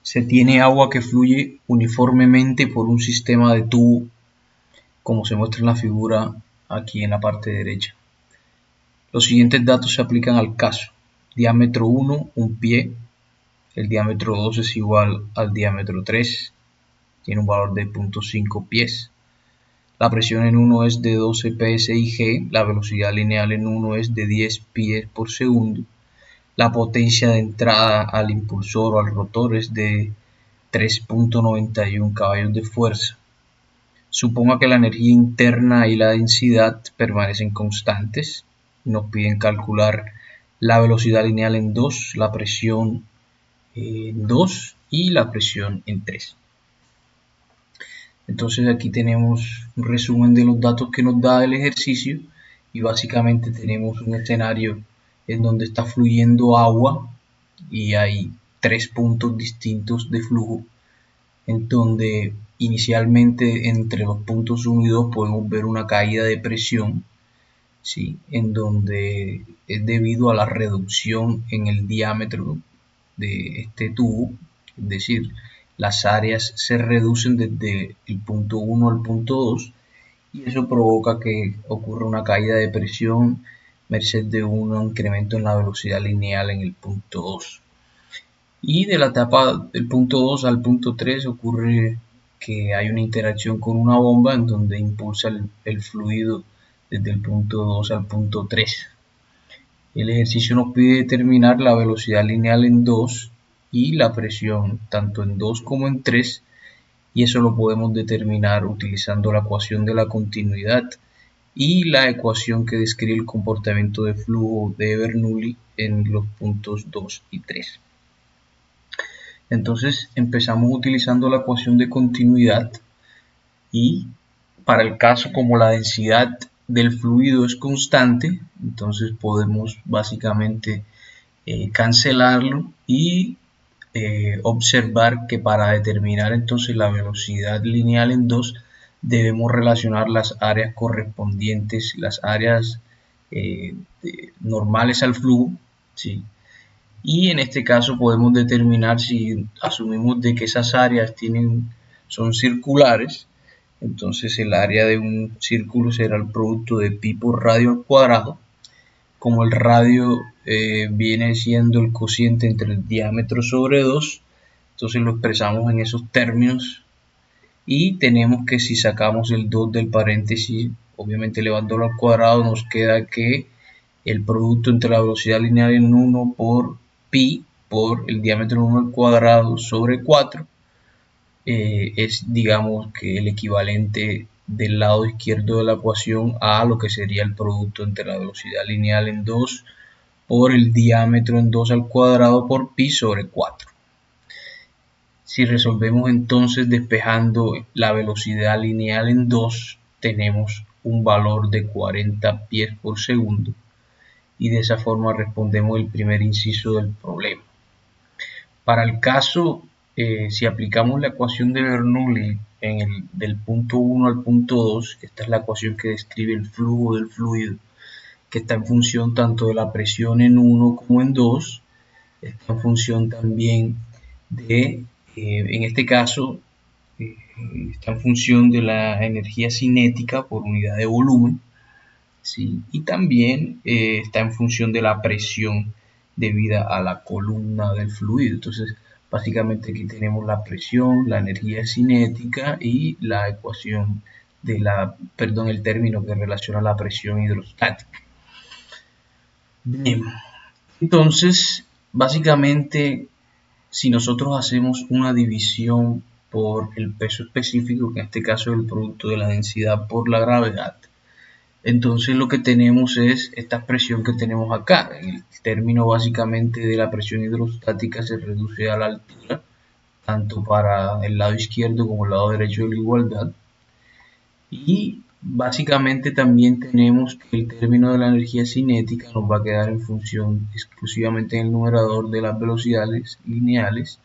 se tiene agua que fluye uniformemente por un sistema de tubo, como se muestra en la figura aquí en la parte derecha. Los siguientes datos se aplican al caso. Diámetro 1, un pie. El diámetro 2 es igual al diámetro 3. Tiene un valor de 0.5 pies. La presión en 1 es de 12 psig. La velocidad lineal en 1 es de 10 pies por segundo. La potencia de entrada al impulsor o al rotor es de 3.91 caballos de fuerza. Suponga que la energía interna y la densidad permanecen constantes. Nos piden calcular la velocidad lineal en 2, la presión en 2 y la presión en 3. Entonces aquí tenemos un resumen de los datos que nos da el ejercicio y básicamente tenemos un escenario en donde está fluyendo agua y hay 3 puntos distintos de flujo, en donde inicialmente entre los puntos 1 y 2 podemos ver una caída de presión, ¿sí? En donde es debido a la reducción en el diámetro de este tubo, es decir, las áreas se reducen desde el punto 1 al punto 2 y eso provoca que ocurra una caída de presión merced de un incremento en la velocidad lineal en el punto 2. Y de la etapa del punto 2 al punto 3 ocurre que hay una interacción con una bomba en donde impulsa el fluido desde el punto 2 al punto 3. El ejercicio nos pide determinar la velocidad lineal en 2 y la presión tanto en 2 como en 3, y eso lo podemos determinar utilizando la ecuación de la continuidad y la ecuación que describe el comportamiento de flujo de Bernoulli en los puntos 2 y 3. Entonces empezamos utilizando la ecuación de continuidad y para el caso como la densidad del fluido es constante, entonces podemos básicamente cancelarlo y observar que para determinar entonces la velocidad lineal en 2 debemos relacionar las áreas correspondientes, las áreas normales al flujo, ¿sí? Y en este caso podemos determinar si asumimos de que esas áreas son circulares, entonces el área de un círculo será el producto de pi por radio al cuadrado. Como el radio viene siendo el cociente entre el diámetro sobre 2, entonces lo expresamos en esos términos y tenemos que si sacamos el 2 del paréntesis, obviamente elevándolo al cuadrado, nos queda que el producto entre la velocidad lineal en 1 por pi por el diámetro 1 al cuadrado sobre 4 es, digamos, que el equivalente del lado izquierdo de la ecuación a lo que sería el producto entre la velocidad lineal en 2 por el diámetro en 2 al cuadrado por pi sobre 4. Si resolvemos entonces despejando la velocidad lineal en 2, tenemos un valor de 40 pies por segundo y de esa forma respondemos el primer inciso del problema. Para el caso, si aplicamos la ecuación de Bernoulli del punto 1 al punto 2, esta es la ecuación que describe el flujo del fluido, que está en función tanto de la presión en 1 como en 2, está en función también de, en este caso, está en función de la energía cinética por unidad de volumen, ¿sí? Y también está en función de la presión debida a la columna del fluido. Entonces, básicamente aquí tenemos la presión, la energía cinética y la ecuación de el término que relaciona la presión hidrostática. Bien, entonces, básicamente, si nosotros hacemos una división por el peso específico, que en este caso es el producto de la densidad por la gravedad, entonces lo que tenemos es esta expresión que tenemos acá. El término básicamente de la presión hidrostática se reduce a la altura, tanto para el lado izquierdo como el lado derecho de la igualdad. Y básicamente también tenemos que el término de la energía cinética nos va a quedar en función exclusivamente en el numerador de las velocidades lineales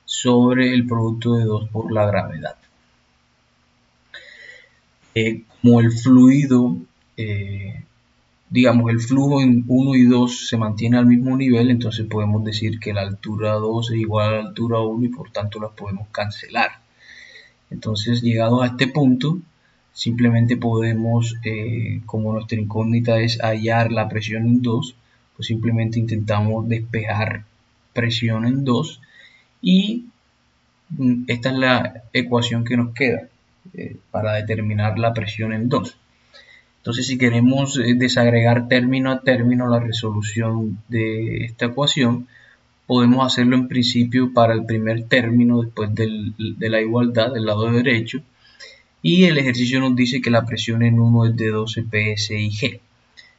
sobre el producto de 2 por la gravedad. Como el fluido digamos, el flujo en 1 y 2 se mantiene al mismo nivel, entonces podemos decir que la altura 2 es igual a la altura 1 y por tanto las podemos cancelar. Entonces, llegados a este punto, simplemente podemos, como nuestra incógnita es hallar la presión en 2, pues simplemente intentamos despejar presión en 2 y esta es la ecuación que nos queda para determinar la presión en 2. Entonces, si queremos desagregar término a término la resolución de esta ecuación, podemos hacerlo en principio para el primer término después de la igualdad del lado derecho, y el ejercicio nos dice que la presión en 1 es de 12 psi.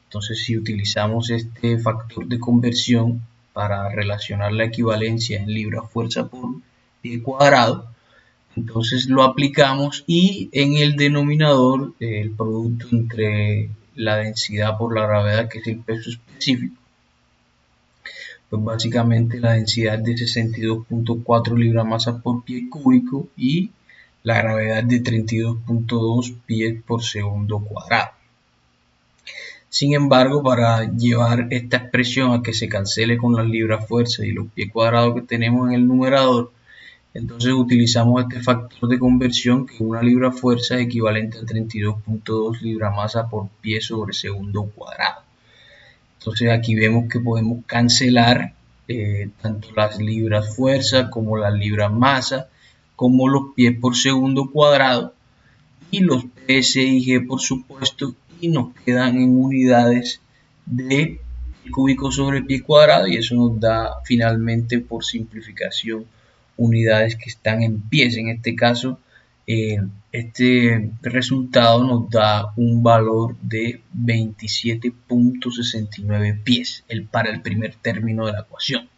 Entonces, si utilizamos este factor de conversión para relacionar la equivalencia en libra-fuerza por pie cuadrado, entonces lo aplicamos y en el denominador el producto entre la densidad por la gravedad, que es el peso específico, pues básicamente la densidad de 62.4 libras-masa por pie cúbico y la gravedad de 32.2 pies por segundo cuadrado. Sin embargo, para llevar esta expresión a que se cancele con las libras-fuerza y los pies cuadrados que tenemos en el numerador, entonces utilizamos este factor de conversión, que una libra-fuerza es equivalente a 32.2 libras-masa por pie sobre segundo cuadrado. Entonces aquí vemos que podemos cancelar tanto las libras-fuerza como las libras-masa, como los pies por segundo cuadrado y los PSIG, por supuesto, y nos quedan en unidades de cúbico sobre pie cuadrado, y eso nos da finalmente, por simplificación, unidades que están en pies. En este caso, este resultado nos da un valor de 27.69 pies para el primer término de la ecuación.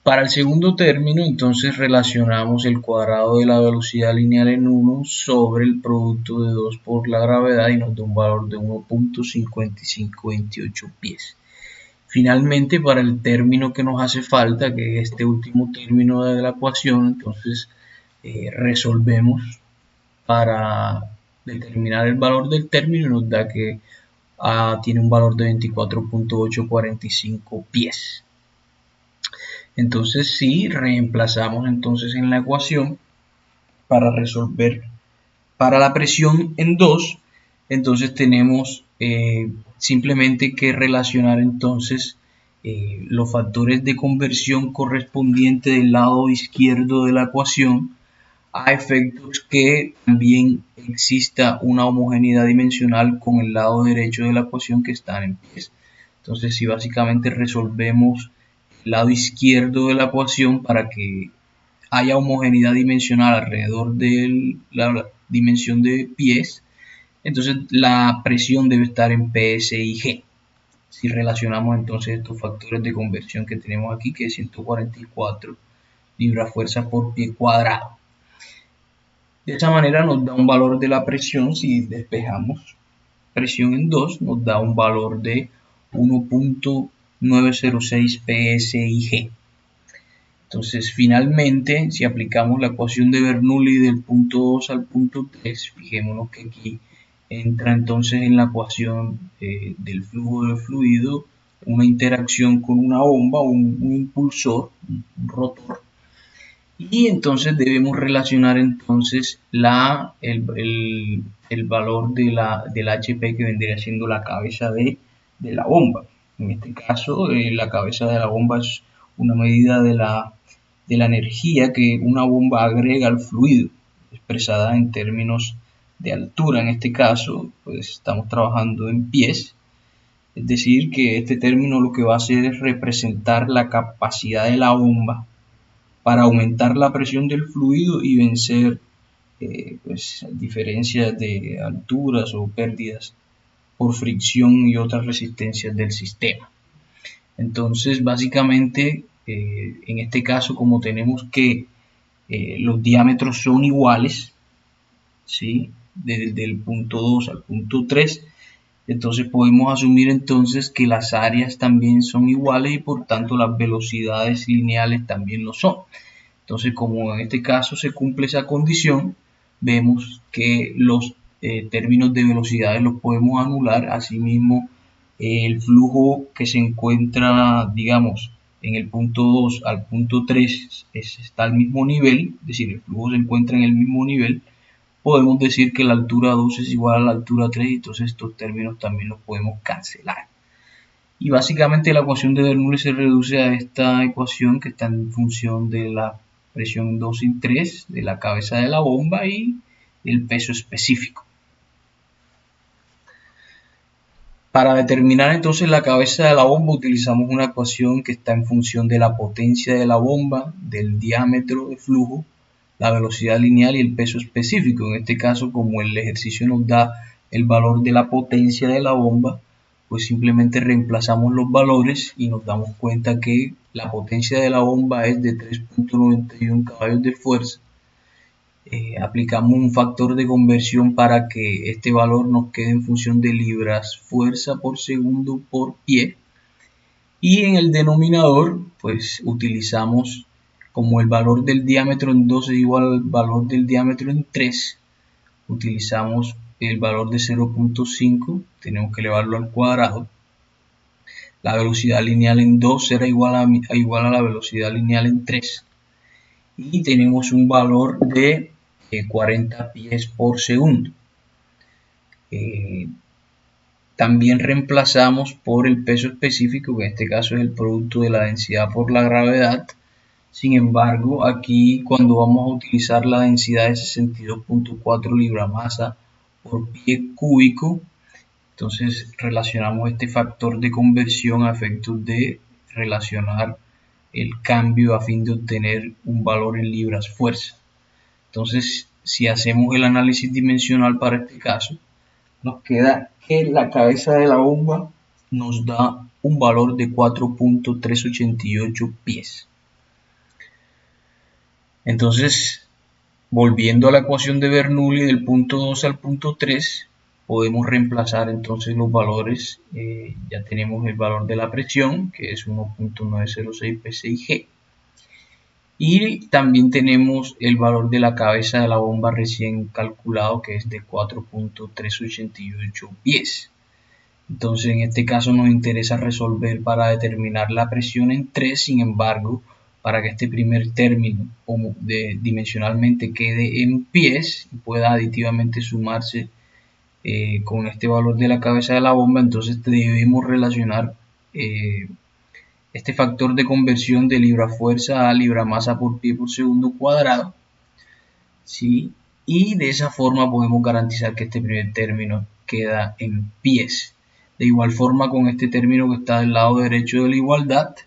Para el segundo término, entonces relacionamos el cuadrado de la velocidad lineal en 1 sobre el producto de 2 por la gravedad y nos da un valor de 1.5528 pies. Finalmente, para el término que nos hace falta, que es este último término de la ecuación, entonces resolvemos para determinar el valor del término y nos da que tiene un valor de 24.845 pies. Entonces, si reemplazamos entonces en la ecuación para resolver para la presión en 2, entonces tenemos simplemente que relacionar entonces los factores de conversión correspondientes del lado izquierdo de la ecuación, a efectos que también exista una homogeneidad dimensional con el lado derecho de la ecuación, que están en pies. Entonces, si básicamente resolvemos el lado izquierdo de la ecuación para que haya homogeneidad dimensional alrededor de la dimensión de pies, entonces la presión debe estar en PSIG. Si relacionamos entonces estos factores de conversión que tenemos aquí, que es 144 libras-fuerza por pie cuadrado. De esa manera nos da un valor de la presión. Si despejamos presión en 2, nos da un valor de 1.906 PSIG. Entonces, finalmente, si aplicamos la ecuación de Bernoulli del punto 2 al punto 3, fijémonos que aquí entra entonces en la ecuación del flujo de fluido una interacción con una bomba, un impulsor, un rotor, y entonces debemos relacionar entonces el valor del HP, que vendría siendo la cabeza de la bomba. En este caso, la cabeza de la bomba es una medida de la energía que una bomba agrega al fluido, expresada en términos de altura. En este caso, pues estamos trabajando en pies, es decir, que este término lo que va a hacer es representar la capacidad de la bomba para aumentar la presión del fluido y vencer pues, diferencias de alturas o pérdidas por fricción y otras resistencias del sistema. Entonces, básicamente, en este caso, como tenemos que los diámetros son iguales, ¿sí?, desde el punto 2 al punto 3, entonces podemos asumir entonces que las áreas también son iguales y por tanto las velocidades lineales también lo son. Entonces, como en este caso se cumple esa condición, vemos que los términos de velocidades los podemos anular. Asimismo, el flujo que se encuentra, digamos, en el punto 2 al punto 3 está al mismo nivel, es decir, el flujo se encuentra en el mismo nivel, podemos decir que la altura 2 es igual a la altura 3, entonces estos términos también los podemos cancelar. Y básicamente la ecuación de Bernoulli se reduce a esta ecuación que está en función de la presión 2 y 3 de la cabeza de la bomba y el peso específico. Para determinar entonces la cabeza de la bomba utilizamos una ecuación que está en función de la potencia de la bomba, del diámetro de flujo, la velocidad lineal y el peso específico. En este caso, como el ejercicio nos da el valor de la potencia de la bomba, pues simplemente reemplazamos los valores y nos damos cuenta que la potencia de la bomba es de 3.91 caballos de fuerza. Aplicamos un factor de conversión para que este valor nos quede en función de libras fuerza por segundo por pie, y en el denominador pues utilizamos, como el valor del diámetro en 2 es igual al valor del diámetro en 3, utilizamos el valor de 0.5, tenemos que elevarlo al cuadrado. La velocidad lineal en 2 será igual a la velocidad lineal en 3, y tenemos un valor de 40 pies por segundo. También reemplazamos por el peso específico, que en este caso es el producto de la densidad por la gravedad. Sin embargo, aquí cuando vamos a utilizar la densidad de 62.4 libra-masa por pie cúbico, entonces relacionamos este factor de conversión a efectos de relacionar el cambio a fin de obtener un valor en libras-fuerza. Entonces, si hacemos el análisis dimensional para este caso, nos queda que la cabeza de la bomba nos da un valor de 4.388 pies. Entonces, volviendo a la ecuación de Bernoulli del punto 2 al punto 3, podemos reemplazar entonces los valores. Ya tenemos el valor de la presión, que es 1.906 psi/g. Y también tenemos el valor de la cabeza de la bomba recién calculado, que es de 4.388 pies. Entonces en este caso nos interesa resolver para determinar la presión en 3, sin embargo, para que este primer término dimensionalmente quede en pies y pueda aditivamente sumarse con este valor de la cabeza de la bomba, entonces debemos relacionar este factor de conversión de libra-fuerza a libra-masa por pie por segundo cuadrado, ¿sí? Y de esa forma podemos garantizar que este primer término queda en pies. De igual forma, con este término que está del lado derecho de la igualdad,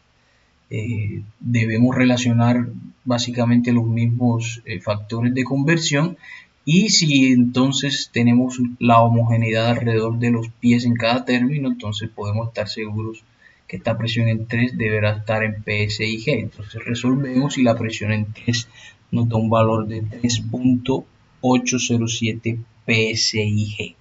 debemos relacionar básicamente los mismos factores de conversión, y si entonces tenemos la homogeneidad alrededor de los pies en cada término, entonces podemos estar seguros que esta presión en 3 deberá estar en psi/g. Entonces resolvemos y la presión en 3 nos da un valor de 3.807 psi/g.